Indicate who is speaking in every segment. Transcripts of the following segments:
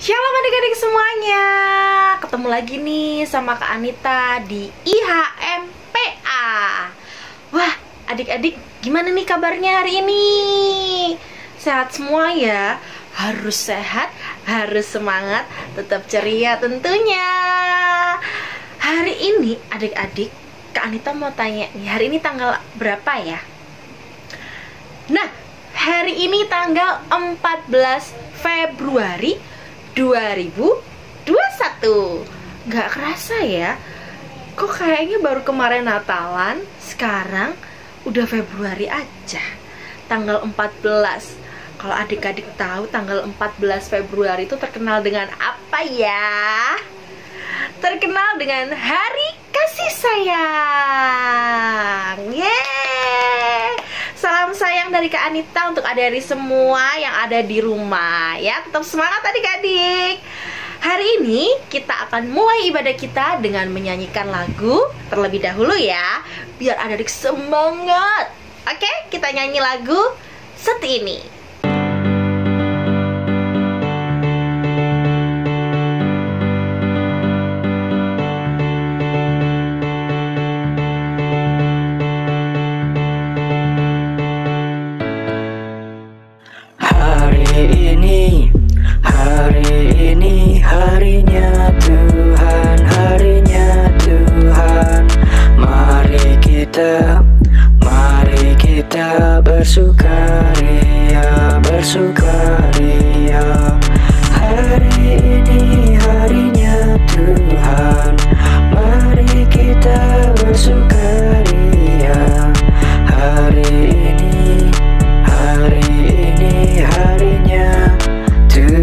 Speaker 1: Shalom adik-adik semuanya. Ketemu lagi nih sama Kak Anita di IHMPA. Wah, adik-adik gimana nih kabarnya hari ini? Sehat semua ya? Harus sehat, harus semangat, tetap ceria tentunya. Hari ini adik-adik, Kak Anita mau tanya nih, hari ini tanggal berapa ya? Nah, hari ini tanggal 14 Februari 2021. Gak kerasa ya, kok kayaknya baru kemarin Natalan, sekarang udah Februari aja. Tanggal 14. Kalau adik-adik tahu tanggal 14 Februari itu terkenal dengan apa ya? Terkenal dengan Hari Kasih Sayang. Yeay! Salam sayang dari Kak Anita untuk adik-adik semua yang ada di rumah ya. Tetap semangat adik-adik. Hari ini kita akan mulai ibadah kita dengan menyanyikan lagu terlebih dahulu ya, biar adik-adik semangat. Oke, kita nyanyi lagu seperti ini.
Speaker 2: Harinya Tuhan, mari kita bersukaria. Hari ini harinya Tuhan, mari kita bersukaria. Hari ini harinya Tuhan.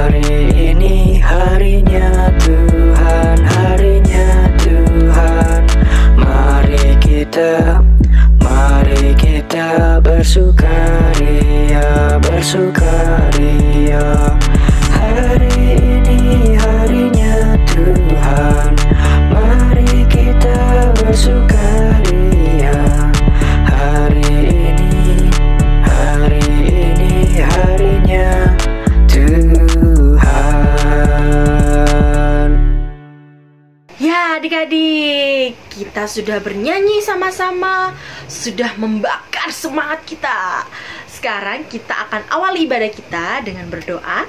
Speaker 2: Hari ini harinya Tuhan, mari kita bersukaria. Hari ini harinya Tuhan, mari kita bersukaria. Hari ini harinya Tuhan.
Speaker 1: Ya adik-adik, kita sudah bernyanyi sama-sama, sudah membakar semangat kita. Sekarang kita akan awali ibadah kita dengan berdoa.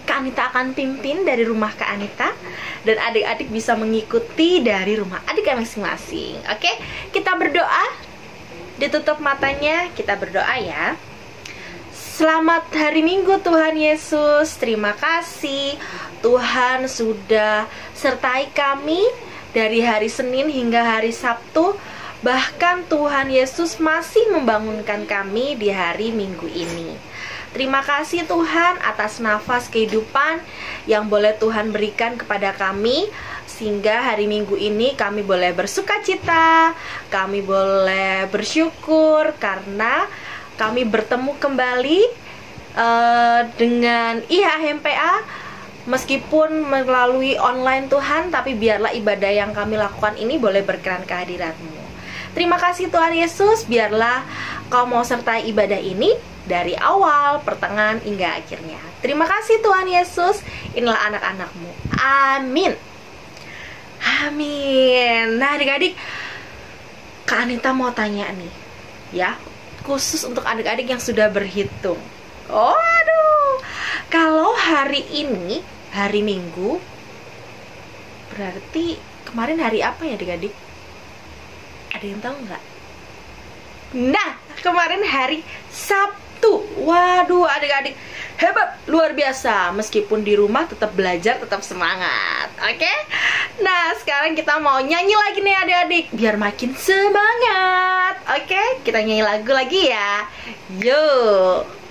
Speaker 1: Kak Anita akan pimpin dari rumah Kak Anita, dan adik-adik bisa mengikuti dari rumah adik masing-masing. Oke, kita berdoa. Ditutup matanya, kita berdoa ya. Selamat hari Minggu Tuhan Yesus. Terima kasih Tuhan sudah sertai kami dari hari Senin hingga hari Sabtu. Bahkan Tuhan Yesus masih membangunkan kami di hari Minggu ini. Terima kasih Tuhan atas nafas kehidupan yang boleh Tuhan berikan kepada kami, sehingga hari Minggu ini kami boleh bersukacita, kami boleh bersyukur karena kami bertemu kembali dengan IHMPA. Meskipun melalui online Tuhan, tapi biarlah ibadah yang kami lakukan ini boleh berkenan kehadirat-Mu. Terima kasih Tuhan Yesus, biarlah Kau mau sertai ibadah ini dari awal, pertengahan, hingga akhirnya. Terima kasih Tuhan Yesus, inilah anak-anak-Mu. Amin. Amin. Nah adik-adik, Kak Anita mau tanya nih ya, khusus untuk adik-adik yang sudah berhitung. Oh aduh, kalau hari ini hari Minggu, berarti kemarin hari apa ya adik-adik? Ada yang tahu nggak? Nah, kemarin hari Sabtu. Waduh adik-adik, hebat, luar biasa. Meskipun di rumah tetap belajar, tetap semangat. Oke? Nah, sekarang kita mau nyanyi lagi nih adik-adik, biar makin semangat. Oke? Kita nyanyi lagu lagi ya. Yuk.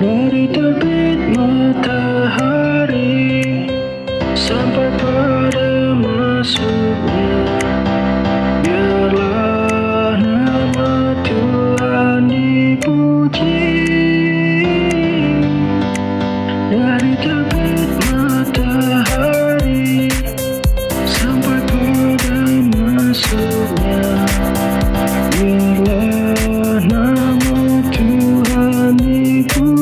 Speaker 2: Dari terbit matahari sampai pada masuknya, biarlah nama Tuhan dipuji. Dari terbit matahari sampai pada masuknya, biarlah nama Tuhan dipuji.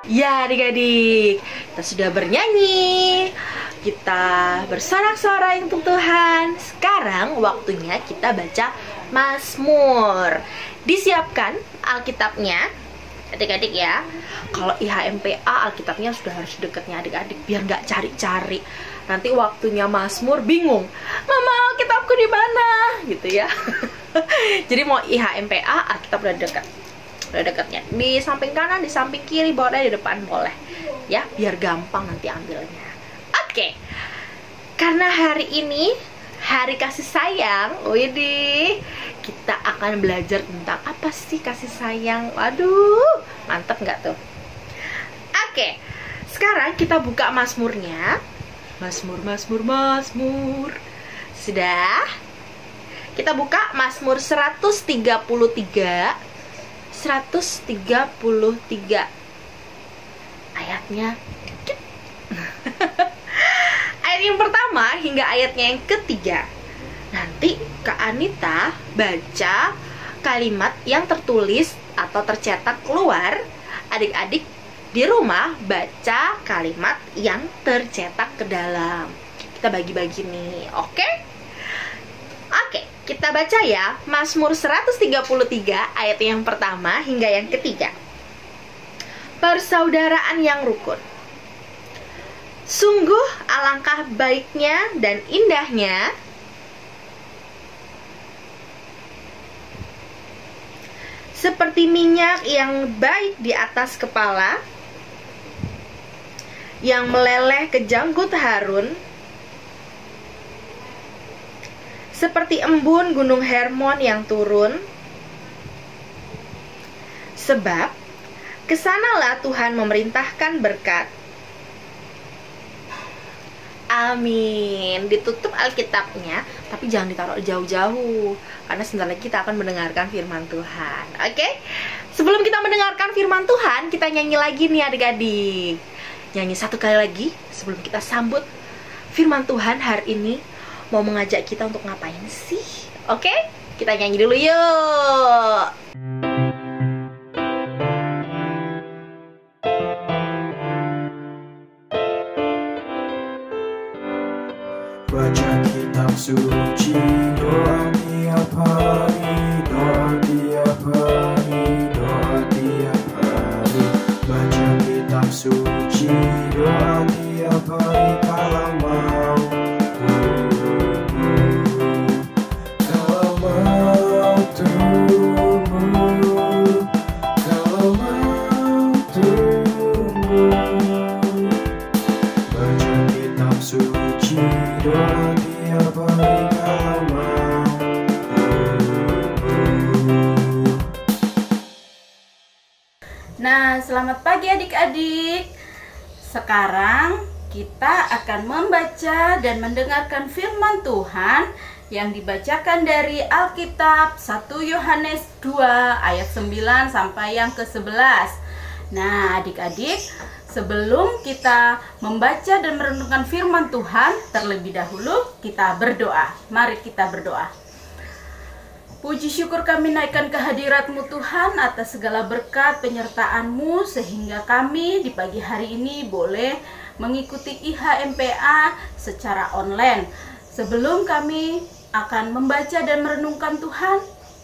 Speaker 1: Ya adik-adik, kita sudah bernyanyi, kita bersorak-sorai untuk Tuhan. Sekarang waktunya kita baca Mazmur. Disiapkan Alkitabnya adik-adik ya. Kalau IHMPA Alkitabnya sudah harus dekatnya adik-adik, biar nggak cari-cari. Nanti waktunya Mazmur bingung, Mama Alkitabku di mana? Gitu ya. Jadi mau IHMPA Alkitab udah dekat. Dekatnya di samping kanan, di samping kiri, bawah, di depan boleh ya, biar gampang nanti ambilnya. Oke, karena hari ini hari kasih sayang, widih, kita akan belajar tentang apa sih kasih sayang. Waduh, mantep nggak tuh? Oke, sekarang kita buka Mazmurnya. Mazmur. Sudah? Kita buka Mazmur 133 ayatnya. Ayat yang pertama hingga ayatnya yang ketiga. Nanti Kak Anita baca kalimat yang tertulis atau tercetak keluar. Adik-adik di rumah baca kalimat yang tercetak ke dalam. Kita bagi-bagi nih, oke? Oke, kita baca ya Mazmur 133 ayat yang pertama hingga yang ketiga. Persaudaraan yang rukun. Sungguh alangkah baiknya dan indahnya seperti minyak yang baik di atas kepala, yang meleleh ke janggut Harun, seperti embun gunung Hermon yang turun. Sebab kesanalah Tuhan memerintahkan berkat. Amin. Ditutup Alkitabnya, tapi jangan ditaruh jauh-jauh, karena sebentar lagi kita akan mendengarkan firman Tuhan. Oke? Sebelum kita mendengarkan firman Tuhan, kita nyanyi lagi nih adik-adik. Nyanyi satu kali lagi sebelum kita sambut firman Tuhan hari ini. Mau mengajak kita untuk ngapain sih? Oke? Kita nyanyi dulu yuk.
Speaker 2: Baca kitab suci, doa tiap hari, doa tiap hari, doa tiap hari. Baca kitab suci, doa tiap hari kalau mau.
Speaker 3: Nah, selamat pagi adik-adik. Sekarang kita akan membaca dan mendengarkan firman Tuhan yang dibacakan dari Alkitab 1 Yohanes 2 ayat 9 sampai yang ke-11. Nah, adik-adik, sebelum kita membaca dan merenungkan firman Tuhan, terlebih dahulu kita berdoa. Mari kita berdoa. Puji syukur kami naikkan kehadirat-Mu Tuhan atas segala berkat penyertaan-Mu sehingga kami di pagi hari ini boleh mengikuti IHMPA secara online. Sebelum kami akan membaca dan merenungkan Tuhan,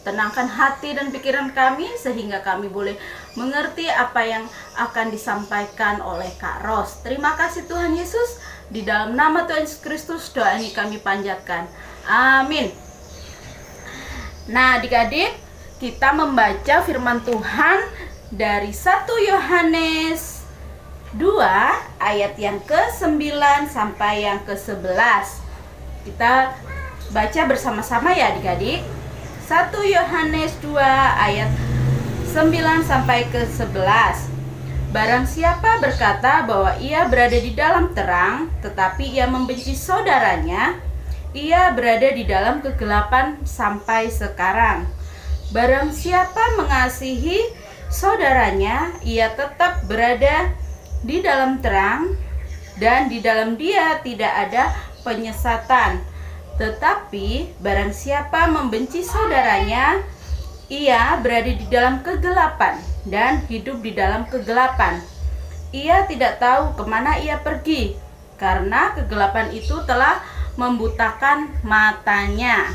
Speaker 3: tenangkan hati dan pikiran kami sehingga kami boleh mengerti apa yang akan disampaikan oleh Kak Ros. Terima kasih Tuhan Yesus, di dalam nama Tuhan Yesus Kristus doa ini kami panjatkan. Amin. Nah, adik-adik, kita membaca firman Tuhan dari 1 Yohanes 2 ayat yang ke-9 sampai yang ke-11. Kita baca bersama-sama ya adik-adik. 1 Yohanes 2 ayat 9 sampai ke-11. Barang siapa berkata bahwa ia berada di dalam terang, tetapi ia membenci saudaranya, ia berada di dalam kegelapan sampai sekarang. Barang siapa mengasihi saudaranya, ia tetap berada di dalam terang, dan di dalam dia tidak ada penyesatan. Tetapi barang siapa membenci saudaranya, ia berada di dalam kegelapan dan hidup di dalam kegelapan. Ia tidak tahu kemana ia pergi, karena kegelapan itu telah membutakan matanya.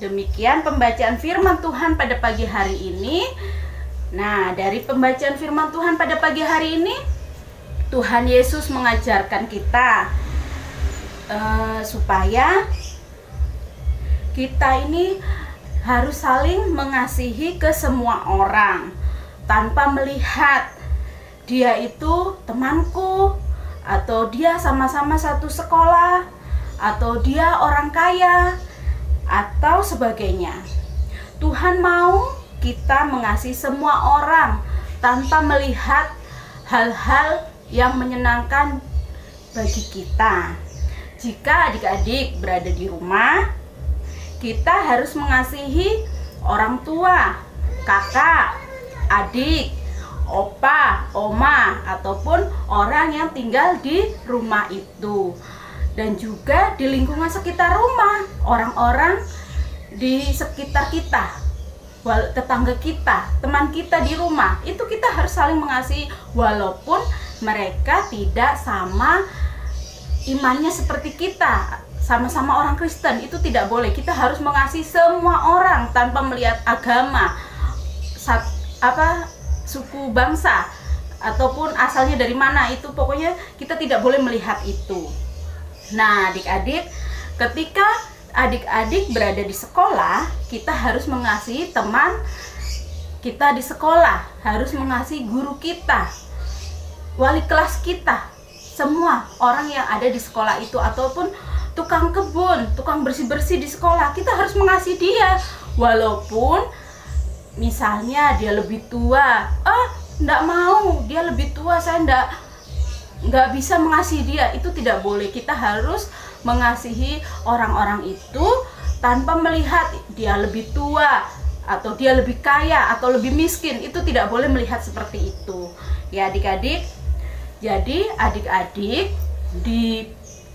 Speaker 3: Demikian pembacaan firman Tuhan pada pagi hari ini. Nah, dari pembacaan firman Tuhan pada pagi hari ini, Tuhan Yesus mengajarkan kita supaya kita ini harus saling mengasihi ke semua orang tanpa melihat dia itu temanku, atau dia sama-sama satu sekolah, atau dia orang kaya, atau sebagainya. Tuhan mau kita mengasihi semua orang tanpa melihat hal-hal yang menyenangkan bagi kita. Jika adik-adik berada di rumah, kita harus mengasihi orang tua, kakak, adik, opa, oma, ataupun orang yang tinggal di rumah itu. Dan juga di lingkungan sekitar rumah, orang-orang di sekitar kita, tetangga kita, teman kita di rumah, itu kita harus saling mengasihi walaupun mereka tidak sama imannya seperti kita, sama-sama orang Kristen. Itu tidak boleh. Kita harus mengasihi semua orang tanpa melihat agama, suku, bangsa, ataupun asalnya dari mana. Itu pokoknya kita tidak boleh melihat itu. Nah, adik-adik, ketika adik-adik berada di sekolah, kita harus mengasihi teman kita di sekolah, harus mengasihi guru kita, wali kelas kita, semua orang yang ada di sekolah itu, ataupun tukang kebun, tukang bersih-bersih di sekolah, kita harus mengasihi dia. Walaupun misalnya dia lebih tua, enggak mau, dia lebih tua, saya nggak bisa mengasihi dia. Itu tidak boleh. Kita harus mengasihi orang-orang itu tanpa melihat dia lebih tua, atau dia lebih kaya, atau lebih miskin. Itu tidak boleh melihat seperti itu ya adik-adik. Jadi adik-adik, di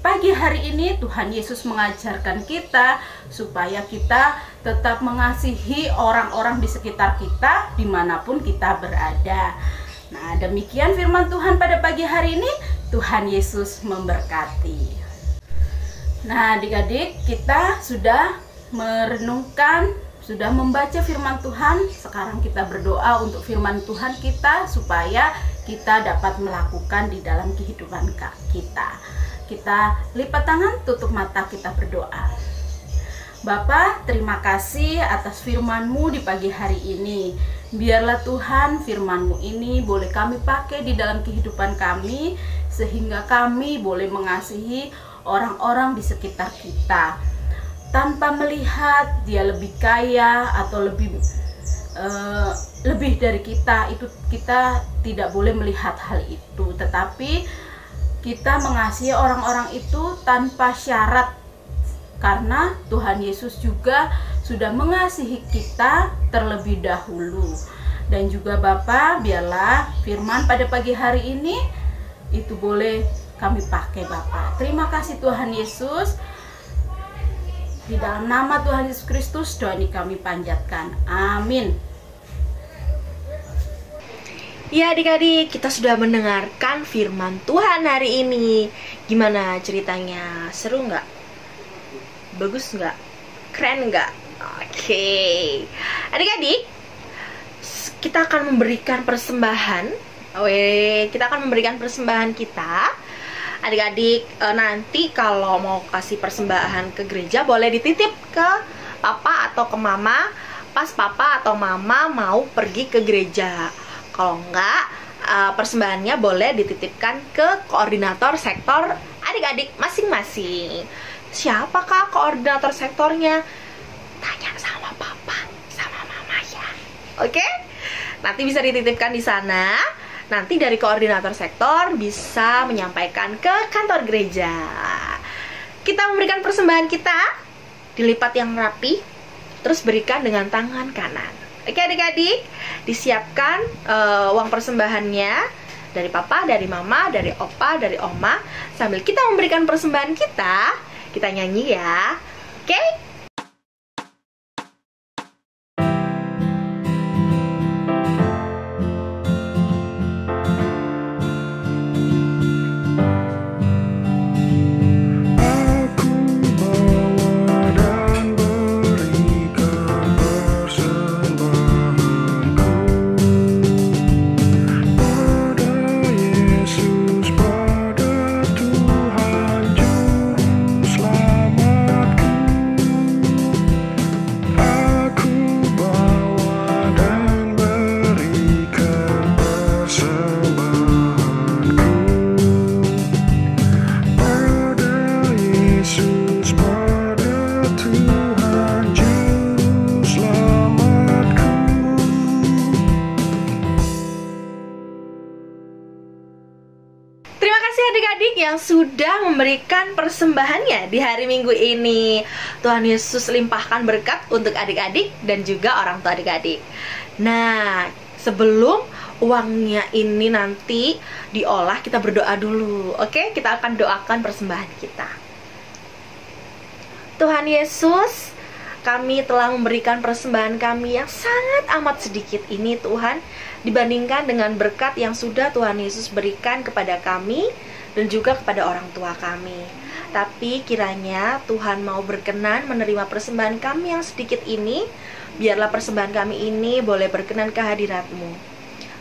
Speaker 3: pagi hari ini Tuhan Yesus mengajarkan kita supaya kita tetap mengasihi orang-orang di sekitar kita dimanapun kita berada. Nah, demikian firman Tuhan pada pagi hari ini. Tuhan Yesus memberkati. Nah, adik-adik, kita sudah merenungkan, sudah membaca firman Tuhan. Sekarang kita berdoa untuk firman Tuhan kita supaya kita dapat melakukan di dalam kehidupan kita. Kita lipat tangan, tutup mata, kita berdoa. Bapa, terima kasih atas firman-Mu di pagi hari ini. Biarlah Tuhan firman-Mu ini boleh kami pakai di dalam kehidupan kami, sehingga kami boleh mengasihi orang-orang di sekitar kita tanpa melihat dia lebih kaya atau lebih dari kita. Itu kita tidak boleh melihat hal itu, tetapi kita mengasihi orang-orang itu tanpa syarat, karena Tuhan Yesus juga sudah mengasihi kita terlebih dahulu. Dan juga Bapak, biarlah firman pada pagi hari ini itu boleh kami pakai Bapak. Terima kasih Tuhan Yesus. Di dalam nama Tuhan Yesus Kristus doa ini kami panjatkan. Amin.
Speaker 1: Ya adik-adik, kita sudah mendengarkan firman Tuhan hari ini. Gimana ceritanya? Seru nggak? Bagus nggak? Keren nggak? Oke. Adik-adik, kita akan memberikan persembahan. Kita akan memberikan persembahan kita. Adik-adik, nanti kalau mau kasih persembahan ke gereja boleh dititip ke papa atau ke mama pas papa atau mama mau pergi ke gereja. Kalau enggak, persembahannya boleh dititipkan ke koordinator sektor adik-adik masing-masing. Siapakah koordinator sektornya? Tanya sama papa, sama mama ya. Oke? Nanti bisa dititipkan di sana. Nanti dari koordinator sektor bisa menyampaikan ke kantor gereja. Kita memberikan persembahan kita, dilipat yang rapi, terus berikan dengan tangan kanan. Oke adik-adik, disiapkan uang persembahannya dari papa, dari mama, dari opa, dari oma. Sambil kita memberikan persembahan kita nyanyi ya. Oke? Adik-adik yang sudah memberikan persembahannya di hari Minggu ini. Tuhan Yesus limpahkan berkat untuk adik-adik dan juga orang tua adik-adik. Nah, sebelum uangnya ini nanti diolah, kita berdoa dulu. Oke, kita akan doakan persembahan kita. Tuhan Yesus, kami telah memberikan persembahan kami yang sangat amat sedikit ini Tuhan, dibandingkan dengan berkat yang sudah Tuhan Yesus berikan kepada kami dan juga kepada orang tua kami. Tapi kiranya Tuhan mau berkenan menerima persembahan kami yang sedikit ini. Biarlah persembahan kami ini boleh berkenan ke hadirat-Mu.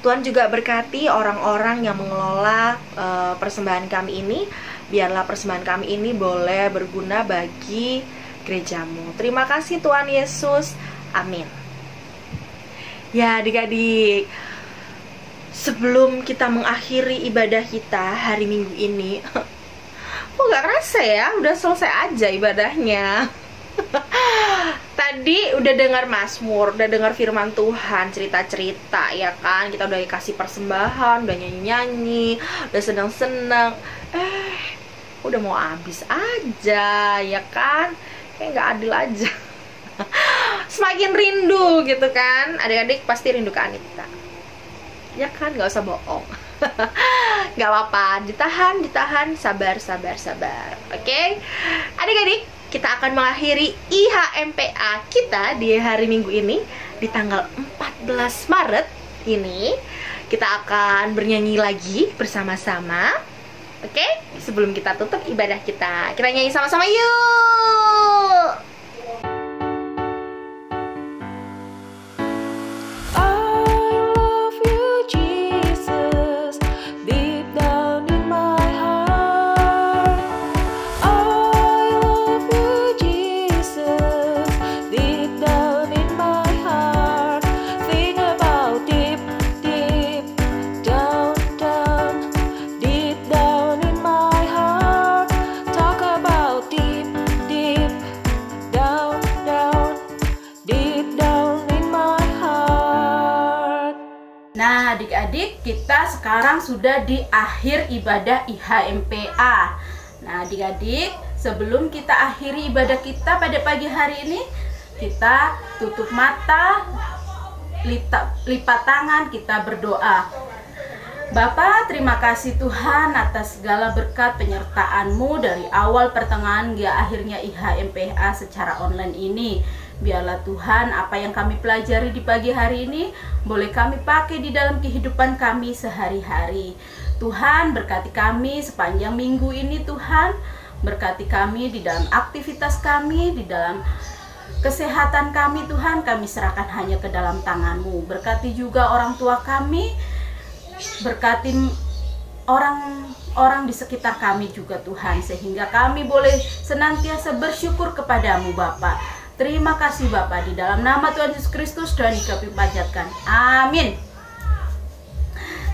Speaker 1: Tuhan juga berkati orang-orang yang mengelola persembahan kami ini. Biarlah persembahan kami ini boleh berguna bagi gereja-Mu. Terima kasih Tuhan Yesus. Amin. Ya adik-adik, sebelum kita mengakhiri ibadah kita hari Minggu ini, kok gak kerasa ya, udah selesai aja ibadahnya. Tadi udah dengar Mazmur, udah dengar firman Tuhan, cerita-cerita ya kan. Kita udah dikasih persembahan, udah nyanyi-nyanyi, udah seneng-seneng. Udah mau habis aja ya kan. Kayak gak adil aja. Semakin rindu gitu kan. Adik-adik pasti rindu ke Anita ya kan, gak usah bohong. Gak apa-apa, ditahan, sabar. Oke? Adik-adik, kita akan mengakhiri IHMPA kita di hari Minggu ini, di tanggal 14 Maret ini. Kita akan bernyanyi lagi bersama-sama. Oke? Sebelum kita tutup ibadah kita nyanyi sama-sama yuk.
Speaker 3: adik-adik, kita sekarang sudah di akhir ibadah IHMPA. Nah, adik-adik, sebelum kita akhiri ibadah kita pada pagi hari ini, kita tutup mata, lipat tangan, kita berdoa. Bapa, terima kasih Tuhan atas segala berkat penyertaan-Mu dari awal pertengahan hingga akhirnya IHMPA secara online ini. Biarlah Tuhan, apa yang kami pelajari di pagi hari ini boleh kami pakai di dalam kehidupan kami sehari-hari. Tuhan, berkati kami sepanjang minggu ini Tuhan. Berkati kami di dalam aktivitas kami, di dalam kesehatan kami Tuhan. Kami serahkan hanya ke dalam tangan-Mu. Berkati juga orang tua kami. Berkati orang-orang di sekitar kami juga Tuhan, sehingga kami boleh senantiasa bersyukur kepadamu Bapa. Terima kasih Bapa, di dalam nama Tuhan Yesus Kristus doa kami panjatkan. Amin.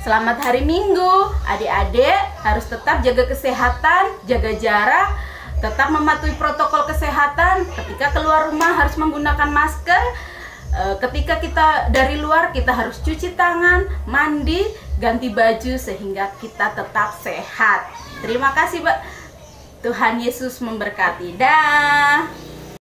Speaker 3: Selamat hari Minggu. Adik-adik harus tetap jaga kesehatan, jaga jarak, tetap mematuhi protokol kesehatan. Ketika keluar rumah harus menggunakan masker. Ketika kita dari luar, kita harus cuci tangan, mandi, ganti baju sehingga kita tetap sehat. Terima kasih, Tuhan Yesus memberkati. Dah.